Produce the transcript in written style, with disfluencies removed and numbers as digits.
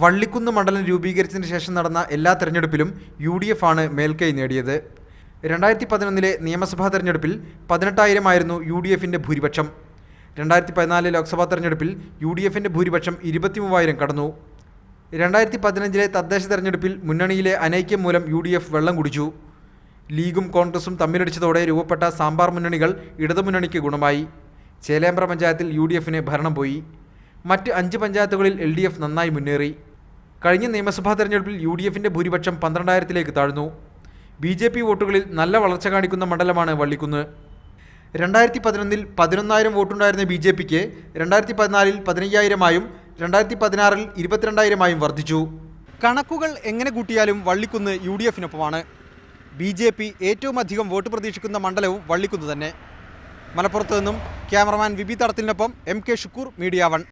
വള്ളിക്കുന്ന് മണ്ഡലം രൂപീകരിച്ചതിന് ശേഷം നടന്ന എല്ലാ തെരഞ്ഞെടുപ്പിലും UDF ആണ് മേൽക്കൈ നേടിയത്. 2011 നിയമസഭാ തെരഞ്ഞെടുപ്പിൽ 18,000 ആയിരുന്നു UDFിൻ്റെ ഭൂരിപക്ഷം. 2014 ലോക്സഭാ തെരഞ്ഞെടുപ്പിൽ UDFിൻ്റെ ഭൂരിപക്ഷം 23,000 കടന്നു. 2015 തദ്ദേശ തെരഞ്ഞെടുപ്പിൽ മുന്നണിയിലെ അനൈക്യം മൂലം UDF വെള്ളം കുടിച്ചു. ലീഗും കോൺഗ്രസും തമ്മിലടിച്ചതോടെ രൂപപ്പെട്ട സാമ്പാർ മുന്നണികൾ ഇടതുമുന്നണിക്ക് ഗുണമായി. ചേലേമ്പ്ര പഞ്ചായത്തിൽ UDFിന് ഭരണം പോയി. മറ്റ് 5 പഞ്ചായത്തുകളിൽ LDF നന്നായി മുന്നേറി. കഴിഞ്ഞ നിയമസഭാ തെരഞ്ഞെടുപ്പിൽ UDFിൻ്റെ ഭൂരിപക്ഷം 12,000-ലേക്ക് താഴ്ന്നു. BJP വോട്ടുകളിൽ നല്ല വളർച്ച കാണിക്കുന്ന മണ്ഡലമാണ് വള്ളിക്കുന്ന്. 2011 11,000 വോട്ടുണ്ടായിരുന്ന BJPക്ക് 2014 15,000-ആയും 2016 22,000-ആയും വർദ്ധിച്ചു. കണക്കുകൾ എങ്ങനെ കൂട്ടിയാലും വള്ളിക്കുന്ന് UDFിനൊപ്പമാണ്. BJP ഏറ്റവും അധികം വോട്ട് പ്രതീക്ഷിക്കുന്ന മണ്ഡലവും വള്ളിക്കുന്ന് തന്നെ. മലപ്പുറത്ത് നിന്നും ക്യാമറമാൻ വിബി തടത്തിലിനൊപ്പം MK ഷുക്കൂർ, മീഡിയ 1.